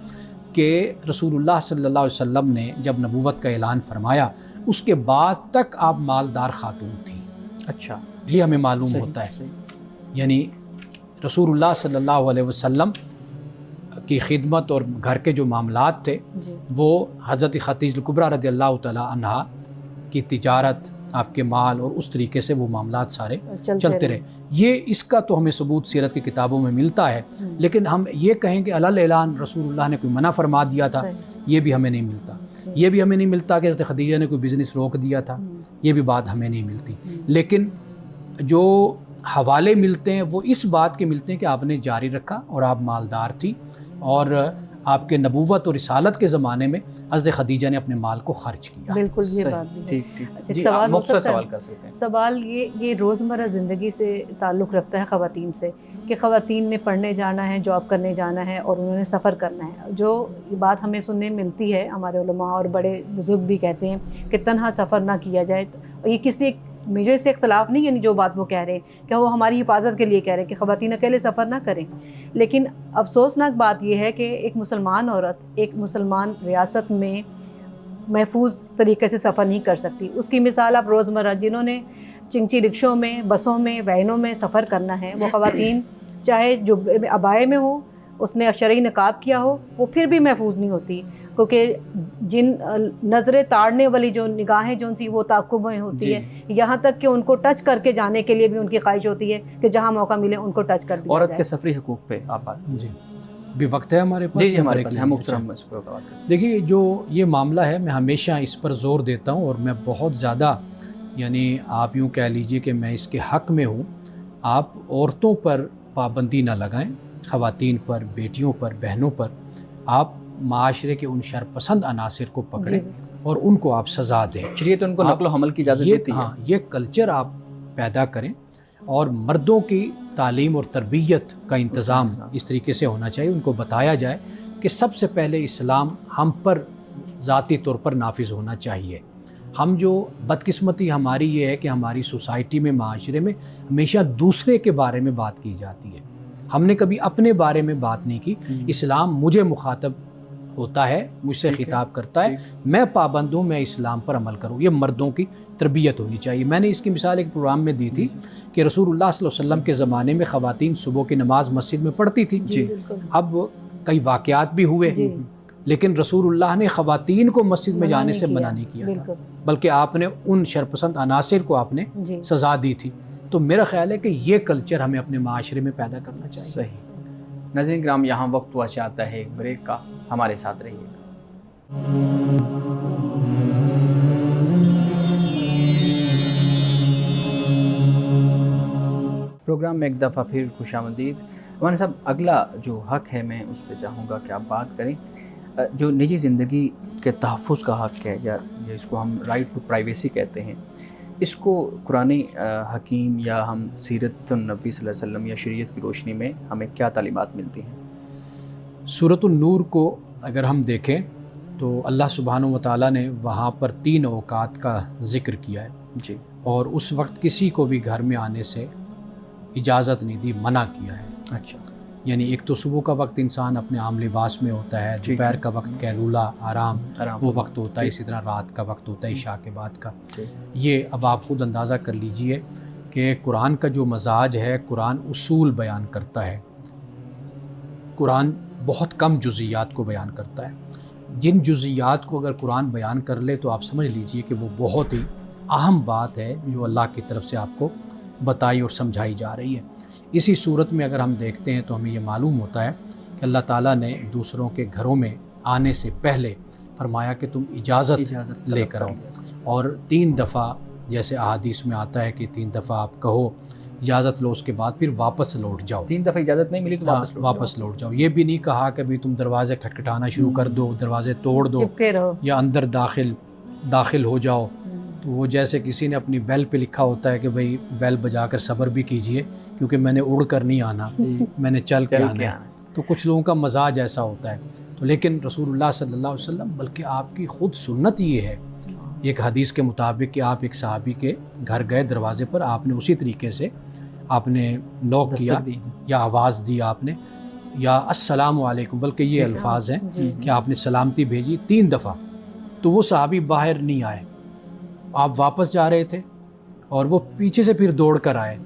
کہ رسول اللہ صلی اللہ علیہ وسلم نے جب نبوت کا اعلان فرمایا اس کے بعد تک آپ مالدار خاتون تھیں. اچھا، یہ ہمیں معلوم ہوتا ہے. یعنی رسول اللہ صلی اللہ علیہ وسلم کی خدمت اور گھر کے جو معاملات تھے وہ حضرت خدیجہ الکبریٰ رضی اللہ تعالیٰ عنہا کی تجارت، آپ کے مال اور اس طریقے سے وہ معاملات سارے چلتے رہے. یہ اس کا تو ہمیں ثبوت سیرت کی کتابوں میں ملتا ہے، لیکن ہم یہ کہیں کہ علی اعلان رسول اللہ نے کوئی منع فرما دیا تھا، یہ بھی ہمیں نہیں ملتا. یہ بھی ہمیں نہیں ملتا کہ حضرت خدیجہ نے کوئی بزنس روک دیا تھا، یہ بھی بات ہمیں نہیں ملتی. لیکن جو حوالے ملتے ہیں وہ اس بات کے ملتے ہیں کہ آپ نے جاری رکھا اور آپ مالدار تھی، اور آپ کے نبوت اور رسالت کے زمانے میں حضرت خدیجہ نے اپنے مال کو خرچ کیا. بالکل یہ بات بھی ہے. سوال کر سکتے ہیں. سوال یہ روزمرہ زندگی سے تعلق رکھتا ہے خواتین سے، کہ خواتین نے پڑھنے جانا ہے، جاب کرنے جانا ہے اور انہوں نے سفر کرنا ہے. جو بات ہمیں سننے ملتی ہے، ہمارے علماء اور بڑے بزرگ بھی کہتے ہیں کہ تنہا سفر نہ کیا جائے. یہ کس لیے میجر سے اختلاف نہیں، یعنی جو بات وہ کہہ رہے ہیں کہ وہ ہماری حفاظت کے لیے کہہ رہے ہیں کہ خواتین اکیلے سفر نہ کریں. لیکن افسوسناک بات یہ ہے کہ ایک مسلمان عورت ایک مسلمان ریاست میں محفوظ طریقے سے سفر نہیں کر سکتی. اس کی مثال آپ روزمرہ جنہوں نے چنگچی رکشوں میں، بسوں میں، وینوں میں سفر کرنا ہے، وہ خواتین چاہے جو عبائے میں ہو، اس نے شرعی نقاب کیا ہو، وہ پھر بھی محفوظ نہیں ہوتی، کیونکہ جن نظریں تاڑنے والی جو نگاہیں جو ان سی وہ تعقب میں ہوتی ہے، یہاں تک کہ ان کو ٹچ کر کے جانے کے لیے بھی ان کی خواہش ہوتی ہے کہ جہاں موقع ملے ان کو ٹچ کر دیا جائے. عورت کے سفری حقوق پہ آپ بات. جی بھی وقت ہے ہمارے پاس. جی ہمارے پاس ہے. دیکھیے جو یہ معاملہ ہے، میں ہمیشہ اس پر زور دیتا ہوں اور میں بہت زیادہ، یعنی آپ یوں کہہ لیجئے کہ میں اس کے حق میں ہوں. آپ عورتوں پر پابندی نہ لگائیں، خواتین پر، بیٹیوں پر، بہنوں پر. آپ معاشرے کے ان شرپسند عناصر کو پکڑیں اور ان کو آپ سزا دیں. شریعت ان کو نقل و حمل کی اجازت دیتی ہے. ہاں، یہ کلچر آپ پیدا کریں اور مردوں کی تعلیم اور تربیت کا انتظام اس طریقے سے ہونا چاہیے. ان کو بتایا جائے کہ سب سے پہلے اسلام ہم پر ذاتی طور پر نافذ ہونا چاہیے. ہم جو بدقسمتی ہماری یہ ہے کہ ہماری سوسائٹی میں، معاشرے میں ہمیشہ دوسرے کے بارے میں بات کی جاتی ہے. ہم نے کبھی اپنے بارے میں بات نہیں کی. اسلام مجھے مخاطب ہوتا ہے مجھ سے خطاب کرتا ہے، میں پابند ہوں، میں اسلام پر عمل کروں. یہ مردوں کی تربیت ہونی چاہیے. میں نے اس کی مثال ایک پروگرام میں دی تھی کہ رسول اللہ صلی اللہ علیہ وسلم کے زمانے میں خواتین صبح کی نماز مسجد میں پڑھتی تھی. اب کئی واقعات بھی ہوئے لیکن رسول اللہ نے خواتین کو مسجد میں جانے سے منع نہیں کیا تھا، بلکہ آپ نے ان شرپسند عناصر کو آپ نے سزا دی تھی. تو میرا خیال ہے کہ یہ کلچر ہمیں اپنے معاشرے میں پیدا کرنا چاہیے. صحیح. ناظرین کرام، یہاں وقت ہوا چاہتا ہے ایک بریک کا، ہمارے ساتھ رہیے گا. پروگرام میں ایک دفعہ پھر خوش آمدید. مولانا صاحب، اگلا جو حق ہے میں اس پہ چاہوں گا کہ آپ بات کریں. جو نجی زندگی کے تحفظ کا حق ہے، یا اس کو ہم رائٹ ٹو پرائیویسی کہتے ہیں، اس کو قرآن حکیم یا ہم سیرت النبی صلی اللہ علیہ وسلم یا شریعت کی روشنی میں ہمیں کیا تعلیمات ملتی ہیں؟ سورۃ النور کو اگر ہم دیکھیں تو اللہ سبحانہ و تعالیٰ نے وہاں پر 3 اوقات کا ذکر کیا ہے جی، اور اس وقت کسی کو بھی گھر میں آنے سے اجازت نہیں دی، منع کیا ہے. اچھا. یعنی ایک تو صبح کا وقت انسان اپنے عام لباس میں ہوتا ہے، دوپہر کا وقت قیلولہ آرام وہ وقت ہوتا ہے، اسی طرح رات کا وقت ہوتا ہے عشاء کے بعد کا. یہ اب آپ خود اندازہ کر لیجئے کہ قرآن کا جو مزاج ہے، قرآن اصول بیان کرتا ہے، قرآن بہت کم جزئیات کو بیان کرتا ہے. جن جزئیات کو اگر قرآن بیان کر لے تو آپ سمجھ لیجئے کہ وہ بہت ہی اہم بات ہے جو اللہ کی طرف سے آپ کو بتائی اور سمجھائی جا رہی ہے. اسی صورت میں اگر ہم دیکھتے ہیں تو ہمیں یہ معلوم ہوتا ہے کہ اللہ تعالیٰ نے دوسروں کے گھروں میں آنے سے پہلے فرمایا کہ تم اجازت لے کر آؤ، اور 3 دفعہ جیسے احادیث میں آتا ہے کہ 3 دفعہ آپ کہو، اجازت لو، اس کے بعد پھر واپس لوٹ جاؤ. 3 دفعہ اجازت نہیں ملی تو واپس لوٹ جاؤ. یہ بھی نہیں کہا کہ بھی تم دروازے کھٹکھٹانا شروع کر دو، دروازے توڑ دو یا اندر داخل ہو جاؤ. تو وہ جیسے کسی نے اپنی بیل پہ لکھا ہوتا ہے کہ بھئی بیل بجا کر صبر بھی کیجئے کیونکہ میں نے اڑ کر نہیں آنا، میں نے چل کے آنا ہے. تو کچھ لوگوں کا مزاج ایسا ہوتا ہے. تو لیکن رسول اللہ صلی اللہ علیہ وسلم بلکہ آپ کی خود سنت یہ ہے، ایک حدیث کے مطابق کہ آپ ایک صحابی کے گھر گئے، دروازے پر آپ نے اسی طریقے سے آپ نے نوک کیا یا آواز دی آپ نے، یا السلام علیکم، بلکہ یہ الفاظ ہیں کہ آپ نے سلامتی بھیجی 3 دفعہ. تو وہ صحابی باہر نہیں آئے، آپ واپس جا رہے تھے اور وہ پیچھے سے پھر دوڑ کر آئے.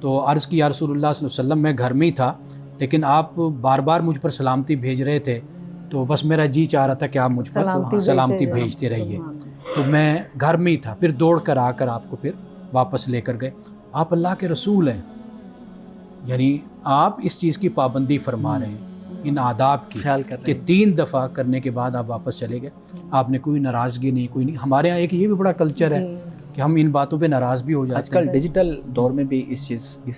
تو عرض کی یا رسول اللہ صلی اللہ علیہ وسلم، میں گھر میں ہی تھا لیکن آپ بار بار مجھ پر سلامتی بھیج رہے تھے، تو بس میرا جی چاہ رہا تھا کہ آپ مجھ پر سلامتی بھیجتے رہیے. تو میں گھر میں ہی تھا، پھر دوڑ کر آ کر آپ کو پھر واپس لے کر گئے. آپ اللہ کے رسول ہیں، یعنی آپ اس چیز کی پابندی فرما رہے ہیں، ان آداب کی کہ 3 دفعہ کرنے کے بعد آپ واپس چلے گئے. آپ نے کوئی ناراضگی نہیں، کوئی نہیں. ہمارے یہاں ایک یہ بھی بڑا کلچر ہے کہ ہم ان باتوں پہ ناراض بھی ہو جاتے ہیں. آج کل ڈیجیٹل دور میں بھی اس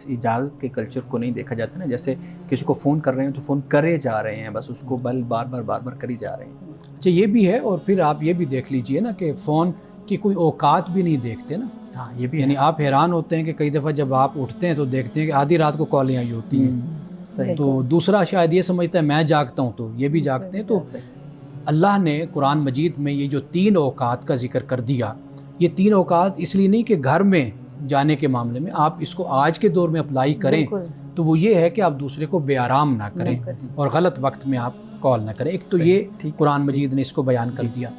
اجازت کے کلچر کو نہیں دیکھا جاتا نا. جیسے کسی کو فون کر رہے ہیں تو فون کرے جا رہے ہیں، بس اس کو بار بار کری جا رہے ہیں. اچھا، یہ بھی ہے. اور پھر آپ یہ بھی دیکھ لیجئے نا کہ فون کی کوئی اوقات بھی نہیں دیکھتے نا. ہاں، یہ بھی یعنی آپ حیران ہوتے ہیں کہ کئی دفعہ جب آپ اٹھتے ہیں تو دیکھتے ہیں کہ آدھی رات کو کالیں آئی ہوتی ہیں. تو دوسرا شاید یہ سمجھتا ہے میں جاگتا ہوں تو یہ بھی جاگتے ہیں. تو اللہ نے قرآن مجید میں یہ جو 3 اوقات کا ذکر کر دیا، یہ 3 اوقات اس لیے نہیں کہ گھر میں جانے کے معاملے میں آپ اس کو آج کے دور میں اپلائی کریں تو وہ یہ ہے کہ آپ دوسرے کو بے آرام نہ کریں اور غلط وقت میں آپ کال نہ کریں. ایک تو یہ قرآن مجید نے اس کو بیان کر دیا.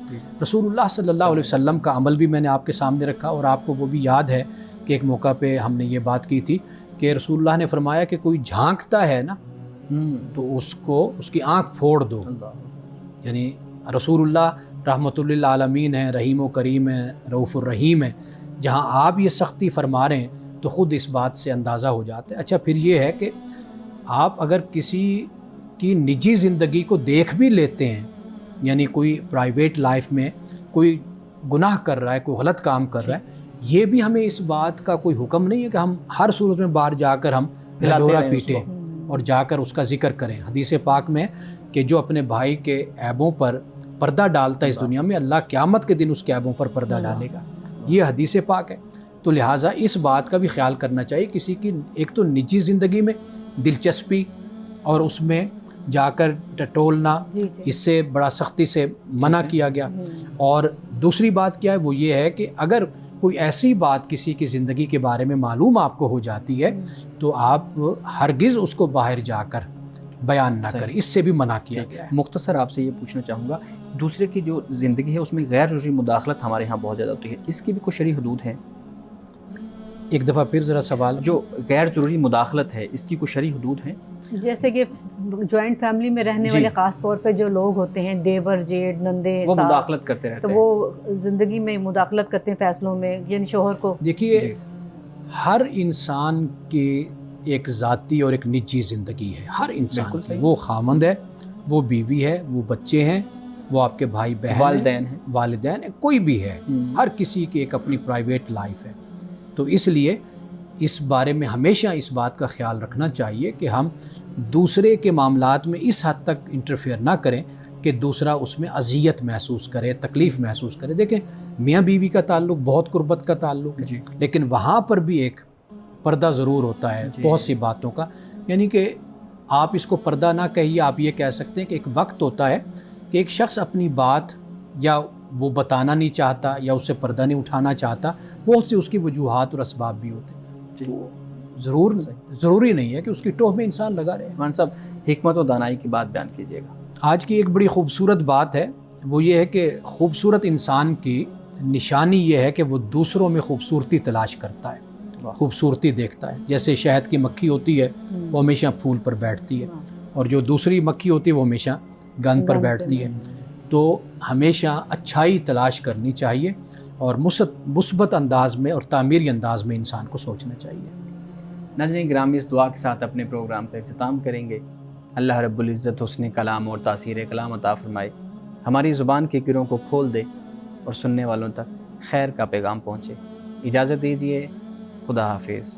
رسول اللہ صلی اللہ علیہ وسلم کا عمل بھی میں نے آپ کے سامنے رکھا، اور آپ کو وہ بھی یاد ہے کہ ایک موقع پہ ہم نے یہ بات کی تھی کہ رسول اللہ نے فرمایا کہ کوئی جھانکتا ہے نا تو اس کی آنکھ پھوڑ دو. یعنی رسول اللہ رحمۃ للعالمین ہیں، رحیم و کریم ہیں، رؤوف الرحیم ہیں. جہاں آپ یہ سختی فرما رہے ہیں تو خود اس بات سے اندازہ ہو جاتا ہے. اچھا، پھر یہ ہے کہ آپ اگر کسی کی نجی زندگی کو دیکھ بھی لیتے ہیں، یعنی کوئی پرائیویٹ لائف میں کوئی گناہ کر رہا ہے، کوئی غلط کام کر رہا ہے، یہ بھی ہمیں اس بات کا کوئی حکم نہیں ہے کہ ہم ہر صورت میں باہر جا کر ہم ڈھورا پیٹیں اور جا کر اس کا ذکر کریں. حدیث پاک میں کہ جو اپنے بھائی کے عیبوں پر پردہ ڈالتا ہے اس دنیا میں، اللہ قیامت کے دن اس کے عیبوں پر پردہ ڈالے گا. یہ حدیث پاک ہے. تو لہٰذا اس بات کا بھی خیال کرنا چاہیے. کسی کی ایک تو نجی زندگی میں دلچسپی اور اس میں جا کر ٹٹولنا، اس سے بڑا سختی سے منع کیا گیا. اور دوسری بات کیا ہے، وہ یہ ہے کہ اگر کوئی ایسی بات کسی کی زندگی کے بارے میں معلوم آپ کو ہو جاتی ہے تو آپ ہرگز اس کو باہر جا کر بیان نہ کریں، اس سے بھی منع کیا گیا ہے۔ مختصر آپ سے یہ پوچھنا چاہوں گا، دوسرے کی جو زندگی ہے اس میں غیر ضروری مداخلت ہمارے ہاں بہت زیادہ ہوتی ہے، اس کی بھی کوئی شرعی حدود ہیں؟ ایک دفعہ پھر ذرا سوال۔ جو غیر ضروری مداخلت ہے اس کی کوئی شرعی حدود ہیں؟ جیسے کہ جوائنٹ فیملی میں رہنے والے خاص طور پہ جو لوگ ہوتے ہیں، دیور جیٹھ نندے، وہ مداخلت کرتے رہتے ہیں، تو وہ زندگی میں مداخلت کرتے ہیں فیصلوں میں، یعنی شوہر کو۔ دیکھیے ہر انسان کی ایک ذاتی اور ایک نجی زندگی ہے، ہر انسان کی، وہ خامند ہے، وہ بیوی ہے، وہ بچے ہیں، وہ آپ کے بھائی بہن والدین ہیں، کوئی بھی ہے، ہر کسی کی ایک اپنی پرائیویٹ لائف ہے۔ تو اس لیے اس بارے میں ہمیشہ اس بات کا خیال رکھنا چاہیے کہ ہم دوسرے کے معاملات میں اس حد تک انٹرفیئر نہ کریں کہ دوسرا اس میں اذیت محسوس کرے، تکلیف محسوس کرے۔ دیکھیں میاں بیوی کا تعلق بہت قربت کا تعلق ہے، لیکن وہاں پر بھی ایک پردہ ضرور ہوتا ہے بہت سی باتوں کا، یعنی کہ آپ اس کو پردہ نہ کہیے، آپ یہ کہہ سکتے ہیں کہ ایک وقت ہوتا ہے کہ ایک شخص اپنی بات یا وہ بتانا نہیں چاہتا یا اس سے پردہ نہیں اٹھانا چاہتا، بہت سی اس کی وجوہات اور اسباب بھی ہوتے ہیں۔ ضروری نہیں ہے کہ اس کی ٹوہ میں انسان لگا رہے۔ مان صاحب حکمت و دانائی کی بات بیان کیجیے گا۔ آج کی ایک بڑی خوبصورت بات ہے، وہ یہ ہے کہ خوبصورت انسان کی نشانی یہ ہے کہ وہ دوسروں میں خوبصورتی تلاش کرتا ہے، خوبصورتی دیکھتا ہے۔ جیسے شہد کی مکھی ہوتی ہے وہ ہمیشہ پھول پر بیٹھتی ہے، اور جو دوسری مکھی ہوتی ہے وہ ہمیشہ گند پر بیٹھتی ہے۔ تو ہمیشہ اچھائی تلاش کرنی چاہیے اور مثبت انداز میں اور تعمیری انداز میں انسان کو سوچنا چاہیے۔ ناظرین گرامی، اس دعا کے ساتھ اپنے پروگرام کا اختتام کریں گے۔ اللہ رب العزت حسن کلام اور تاثیر کلام عطا فرمائے، ہماری زبان کے گروں کو کھول دے اور سننے والوں تک خیر کا پیغام پہنچے۔ اجازت دیجیے، خدا حافظ۔